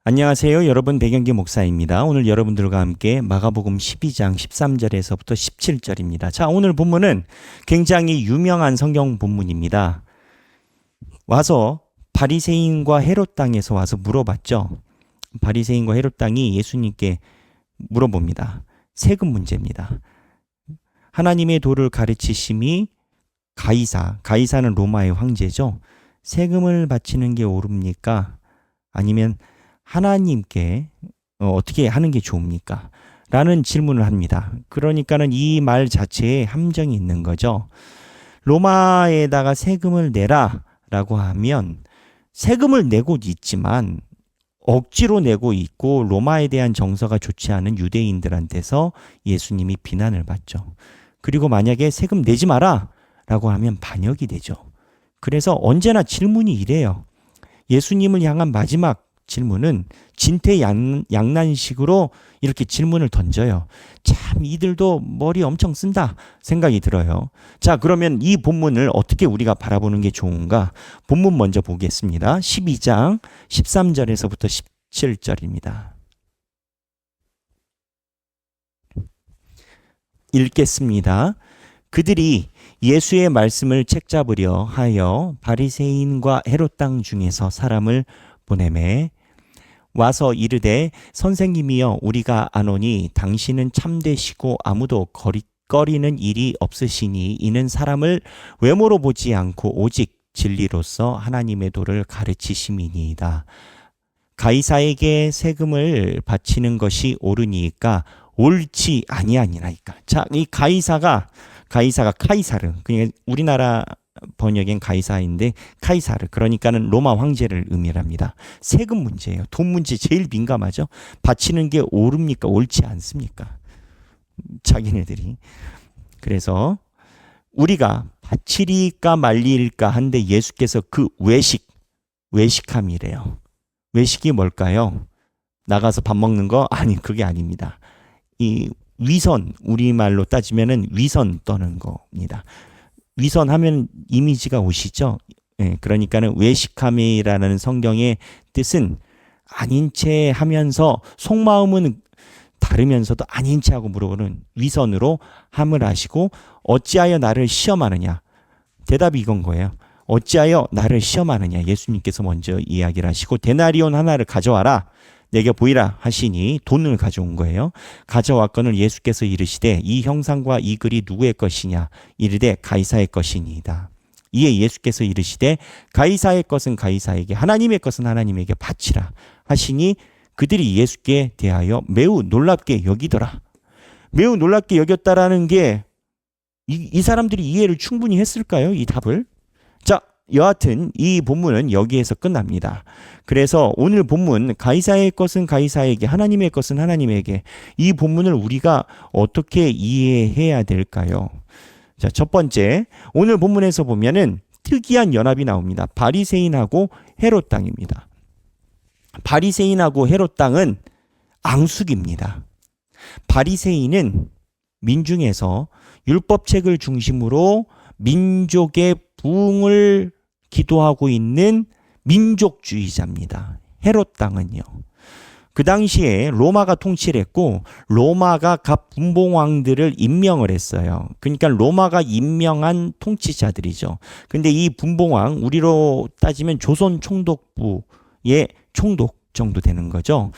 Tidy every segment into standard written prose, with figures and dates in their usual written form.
안녕하세요. 여러분 배경기 목사입니다. 오늘 여러분들과 함께 마가복음 12장 13절에서부터 17절입니다. 자, 오늘 본문은 굉장히 유명한 성경 본문입니다. 와서 바리새인과 헤롯 땅에서 와서 물어봤죠. 바리새인과 헤롯 땅이 예수님께 물어봅니다. 세금 문제입니다. 하나님의 도를 가르치심이 가이사는 로마의 황제죠. 세금을 바치는 게 옳습니까? 아니면 하나님께 어떻게 하는 게 좋습니까? 라는 질문을 합니다. 그러니까는 이 말 자체에 함정이 있는 거죠. 로마에다가 세금을 내라 라고 하면 세금을 내고 있지만 억지로 내고 있고 로마에 대한 정서가 좋지 않은 유대인들한테서 예수님이 비난을 받죠. 그리고 만약에 세금 내지 마라 라고 하면 반역이 되죠. 그래서 언제나 질문이 이래요. 예수님을 향한 마지막 질문은 진퇴양난식으로 이렇게 질문을 던져요. 참 이들도 머리 엄청 쓴다 생각이 들어요. 자, 그러면 이 본문을 어떻게 우리가 바라보는 게 좋은가? 본문 먼저 보겠습니다. 12장 13절에서부터 17절입니다. 읽겠습니다. 그들이 예수의 말씀을 책잡으려 하여 바리새인과 헤롯 땅 중에서 사람을 보내매 와서 이르되 선생님이여 우리가 아노니 당신은 참되시고 아무도 거리는 일이 없으시니 이는 사람을 외모로 보지 않고 오직 진리로서 하나님의 도를 가르치심이니이다. 가이사에게 세금을 바치는 것이 옳으니까 옳지 아니하니라이까. 자, 이 가이사가 카이사르. 그러니까 우리나라 번역엔 가이사인데 카이사르. 그러니까는 로마 황제를 의미합니다. 세금 문제예요. 돈 문제 제일 민감하죠. 바치는 게 옳습니까? 옳지 않습니까? 자기네들이. 그래서 우리가 바치리까 말리일까 한데 예수께서 그 외식함이래요. 외식이 뭘까요? 나가서 밥 먹는 거? 아니, 그게 아닙니다. 이 위선, 우리말로 따지면은 위선 떠는 겁니다. 위선 하면 이미지가 오시죠? 예, 그러니까는 외식함이라는 성경의 뜻은 아닌 채 하면서 속마음은 다르면서도 아닌 채 하고 물어보는 위선으로 함을 하시고 어찌하여 나를 시험하느냐? 대답이 이건 거예요. 어찌하여 나를 시험하느냐? 예수님께서 먼저 이야기를 하시고 데나리온 하나를 가져와라. 내게 보이라 하시니 돈을 가져온 거예요. 가져왔거늘 예수께서 이르시되 이 형상과 이 글이 누구의 것이냐? 이르되 가이사의 것이니이다. 이에 예수께서 이르시되 가이사의 것은 가이사에게 하나님의 것은 하나님에게 바치라 하시니 그들이 예수께 대하여 매우 놀랍게 여기더라. 매우 놀랍게 여겼다라는 게 이 사람들이 이해를 충분히 했을까요? 이 답을. 자, 여하튼 이 본문은 여기에서 끝납니다. 그래서 오늘 본문 가이사의 것은 가이사에게 하나님의 것은 하나님에게 이 본문을 우리가 어떻게 이해해야 될까요? 자, 첫 번째 오늘 본문에서 보면은 특이한 연합이 나옵니다. 바리새인하고 헤롯 땅입니다. 바리새인하고 헤롯 땅은 앙숙입니다. 바리새인은 민중에서 율법책을 중심으로 민족의 부흥을 기도하고 있는 민족주의자입니다. 헤롯 땅은요. 그 당시에 로마가 통치를 했고 로마가 각 분봉왕들을 임명을 했어요. 그러니까 로마가 임명한 통치자들이죠. 근데 이 분봉왕 우리로 따지면 조선 총독부의 총독 정도 되는 거죠.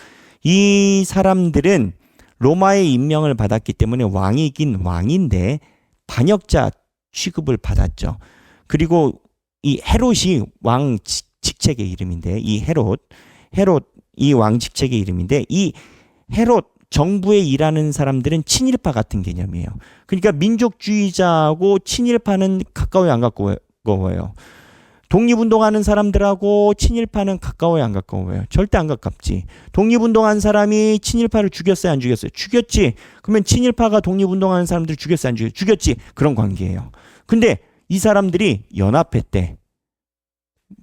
이 사람들은 로마의 임명을 받았기 때문에 왕이긴 왕인데 반역자 취급을 받았죠. 그리고 이 헤롯이 왕 직책의 이름인데 이 헤롯 이 왕 직책의 이름인데 이 헤롯 정부에 일하는 사람들은 친일파 같은 개념이에요. 그러니까 민족주의자하고 친일파는 가까워요, 안 가까워요? 독립운동하는 사람들하고 친일파는 가까워요, 안 가까워요? 절대 안 가깝지. 독립운동한 사람이 친일파를 죽였어요, 안 죽였어요? 죽였지. 그러면 친일파가 독립운동하는 사람들 죽였어요, 안 죽였어요? 죽였지. 그런 관계예요. 근데 이 사람들이 연합했대.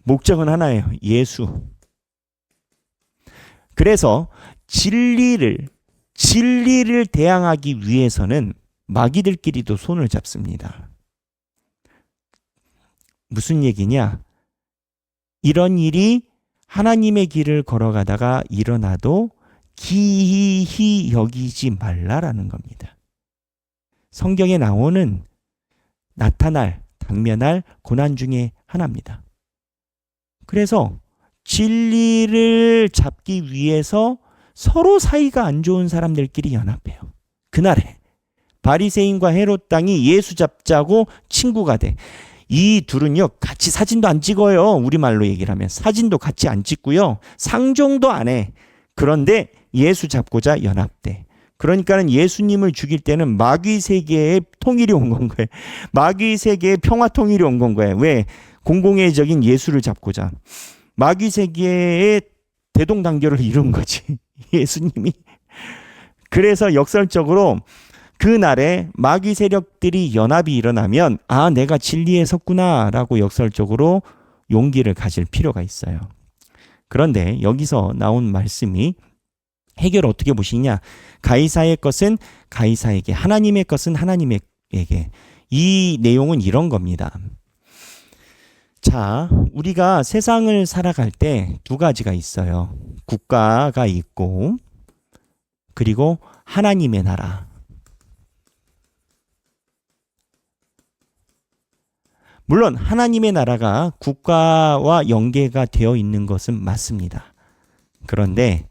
목적은 하나예요. 예수. 그래서 진리를 대항하기 위해서는 마귀들끼리도 손을 잡습니다. 무슨 얘기냐? 이런 일이 하나님의 길을 걸어가다가 일어나도 기이히 여기지 말라라는 겁니다. 성경에 나오는 나타날, 당면할 고난 중에 하나입니다. 그래서 진리를 잡기 위해서 서로 사이가 안 좋은 사람들끼리 연합해요. 그날에 바리새인과 헤롯 당이 예수 잡자고 친구가 돼. 이 둘은요, 같이 사진도 안 찍어요. 우리말로 얘기를 하면 사진도 같이 안 찍고요, 상종도 안 해. 그런데 예수 잡고자 연합돼. 그러니까는 예수님을 죽일 때는 마귀 세계의 통일이 온 건 거예요. 마귀 세계의 평화 통일이 온 건 거예요. 왜? 공공의적인 예수를 잡고자. 마귀 세계의 대동단결을 이룬 거지, 예수님이. 그래서 역설적으로 그날에 마귀 세력들이 연합이 일어나면 아, 내가 진리에 섰구나 라고 역설적으로 용기를 가질 필요가 있어요. 그런데 여기서 나온 말씀이 해결을 어떻게 보시냐? 가이사의 것은 가이사에게, 하나님의 것은 하나님에게. 이 내용은 이런 겁니다. 자, 우리가 세상을 살아갈 때 두 가지가 있어요. 국가가 있고, 그리고 하나님의 나라. 물론 하나님의 나라가 국가와 연계가 되어 있는 것은 맞습니다. 그런데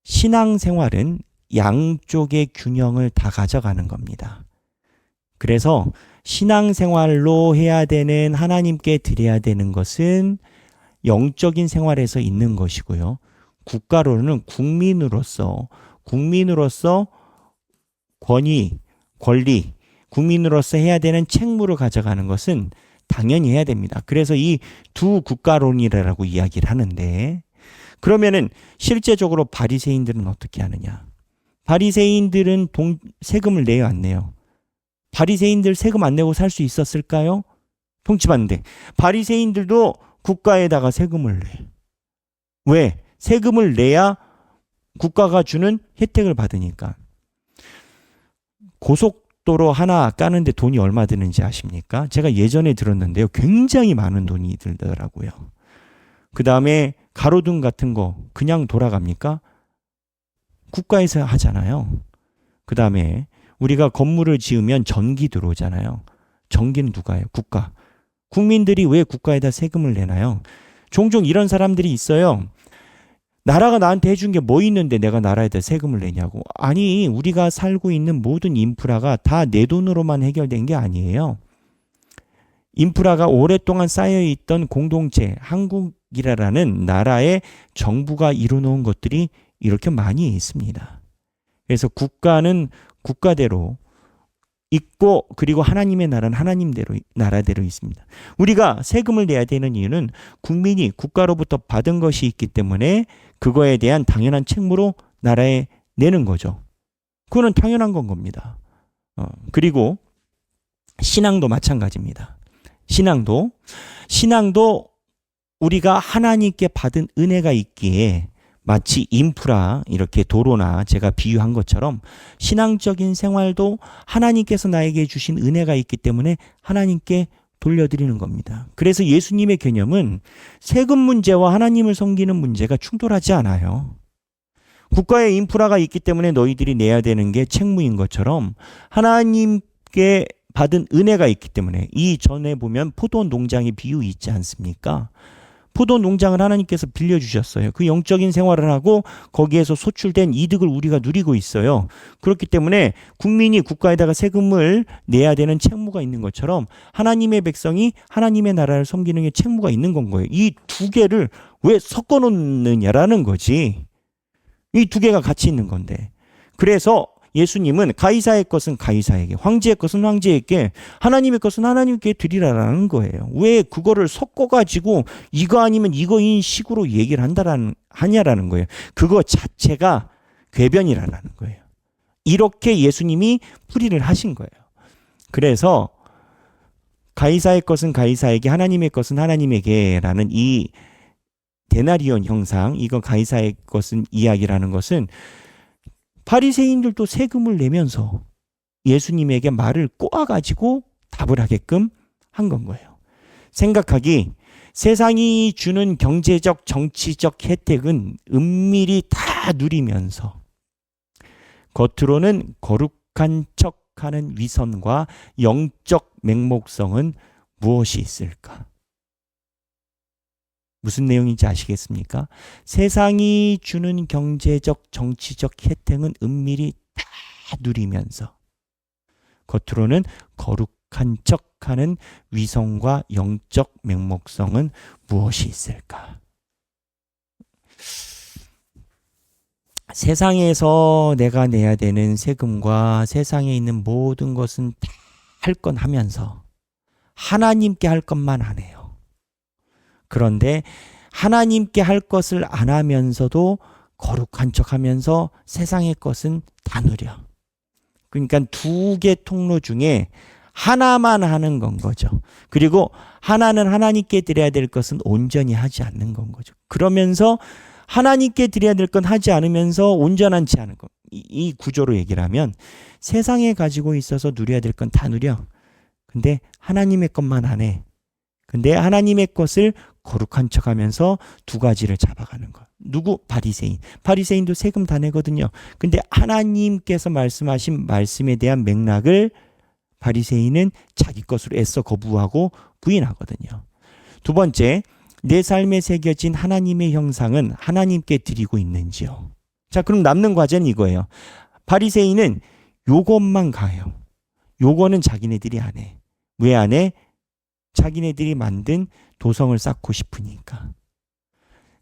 신앙생활은 양쪽의 균형을 다 가져가는 겁니다. 그래서 신앙생활로 해야 되는, 하나님께 드려야 되는 것은 영적인 생활에서 있는 것이고요. 국가로는 국민으로서 권위, 권리, 국민으로서 해야 되는 책무를 가져가는 것은 당연히 해야 됩니다. 그래서 이 두 국가론이라고 이야기를 하는데, 그러면은 실제적으로 바리새인들은 어떻게 하느냐? 바리새인들은 세금을 내요, 안 내요? 바리새인들 세금 안 내고 살 수 있었을까요? 통치받는데. 바리새인들도 국가에다가 세금을 내. 왜? 세금을 내야 국가가 주는 혜택을 받으니까. 고속도로 하나 까는데 돈이 얼마 드는지 아십니까? 제가 예전에 들었는데요, 굉장히 많은 돈이 들더라고요. 그 다음에 가로등 같은 거 그냥 돌아갑니까? 국가에서 하잖아요. 그 다음에 우리가 건물을 지으면 전기 들어오잖아요. 전기는 누가 해요? 국가. 국민들이 왜 국가에다 세금을 내나요? 종종 이런 사람들이 있어요. 나라가 나한테 해준 게 뭐 있는데 내가 나라에다 세금을 내냐고. 아니, 우리가 살고 있는 모든 인프라가 다 내 돈으로만 해결된 게 아니에요. 인프라가 오랫동안 쌓여있던 공동체, 한국이라는 나라의 정부가 이루어놓은 것들이 이렇게 많이 있습니다. 그래서 국가는 국가대로 있고, 그리고 하나님의 나라는 하나님대로, 나라대로 있습니다. 우리가 세금을 내야 되는 이유는 국민이 국가로부터 받은 것이 있기 때문에 그거에 대한 당연한 책무로 나라에 내는 거죠. 그거는 당연한 건 겁니다. 그리고 신앙도 마찬가지입니다. 신앙도 우리가 하나님께 받은 은혜가 있기에 마치 인프라, 이렇게 도로나 제가 비유한 것처럼 신앙적인 생활도 하나님께서 나에게 주신 은혜가 있기 때문에 하나님께 돌려드리는 겁니다. 그래서 예수님의 개념은 세금 문제와 하나님을 섬기는 문제가 충돌하지 않아요. 국가의 인프라가 있기 때문에 너희들이 내야 되는 게 책무인 것처럼 하나님께 받은 은혜가 있기 때문에, 이 전에 보면 포도 농장의 비유 있지 않습니까? 포도 농장을 하나님께서 빌려주셨어요. 그 영적인 생활을 하고 거기에서 소출된 이득을 우리가 누리고 있어요. 그렇기 때문에 국민이 국가에다가 세금을 내야 되는 책무가 있는 것처럼 하나님의 백성이 하나님의 나라를 섬기는 게 책무가 있는 건 거예요. 이 두 개를 왜 섞어 놓느냐라는 거지. 이 두 개가 같이 있는 건데. 그래서 예수님은 가이사의 것은 가이사에게, 황제의 것은 황제에게, 하나님의 것은 하나님께 드리라라는 거예요. 왜 그거를 섞어가지고 이거 아니면 이거인 식으로 얘기를 하냐라는 거예요. 그거 자체가 궤변이라는 거예요. 이렇게 예수님이 풀이를 하신 거예요. 그래서 가이사의 것은 가이사에게, 하나님의 것은 하나님에게라는 이 데나리온 형상, 이거 가이사의 것은 이야기라는 것은 바리새인들도 세금을 내면서 예수님에게 말을 꼬아가지고 답을 하게끔 한 건 거예요. 생각하기, 세상이 주는 경제적, 정치적 혜택은 은밀히 다 누리면서 겉으로는 거룩한 척하는 위선과 영적 맹목성은 무엇이 있을까? 무슨 내용인지 아시겠습니까? 세상이 주는 경제적, 정치적 혜택은 은밀히 다 누리면서 겉으로는 거룩한 척하는 위선과 영적 맹목성은 무엇이 있을까? 세상에서 내가 내야 되는 세금과 세상에 있는 모든 것은 다 할 건 하면서 하나님께 할 것만 안 해요. 그런데 하나님께 할 것을 안 하면서도 거룩한 척하면서 세상의 것은 다 누려. 그러니까 두 개 통로 중에 하나만 하는 건 거죠. 그리고 하나는 하나님께 드려야 될 것은 온전히 하지 않는 건 거죠. 그러면서 하나님께 드려야 될 건 하지 않으면서 온전하지 않은 것. 이 구조로 얘기를 하면 세상에 가지고 있어서 누려야 될 건 다 누려. 근데 하나님의 것만 안 해. 근데 하나님의 것을 거룩한 척하면서 두 가지를 잡아가는 것. 누구? 바리새인. 바리새인도 세금 다 내거든요. 근데 하나님께서 말씀하신 말씀에 대한 맥락을 바리새인은 자기 것으로 애써 거부하고 부인하거든요. 두 번째, 내 삶에 새겨진 하나님의 형상은 하나님께 드리고 있는지요. 자, 그럼 남는 과제는 이거예요. 바리새인은 요것만 가요. 요거는 자기네들이 안 해. 왜 안 해? 자기네들이 만든 도성을 쌓고 싶으니까.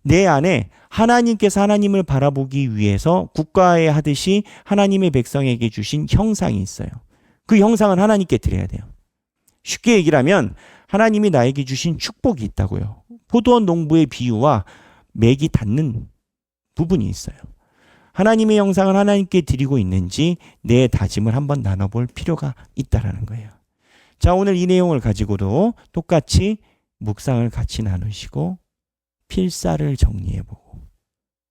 내 안에 하나님께서 하나님을 바라보기 위해서 국가에 하듯이 하나님의 백성에게 주신 형상이 있어요. 그 형상은 하나님께 드려야 돼요. 쉽게 얘기를 하면 하나님이 나에게 주신 축복이 있다고요. 포도원 농부의 비유와 맥이 닿는 부분이 있어요. 하나님의 형상을 하나님께 드리고 있는지 내 다짐을 한번 나눠볼 필요가 있다라는 거예요. 자, 오늘 이 내용을 가지고도 똑같이 묵상을 같이 나누시고 필사를 정리해보고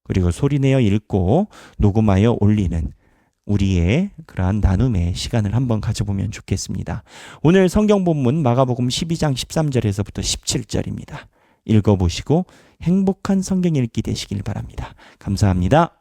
그리고 소리내어 읽고 녹음하여 올리는 우리의 그러한 나눔의 시간을 한번 가져보면 좋겠습니다. 오늘 성경 본문 마가복음 12장 13절에서부터 17절입니다. 읽어보시고 행복한 성경 읽기 되시길 바랍니다. 감사합니다.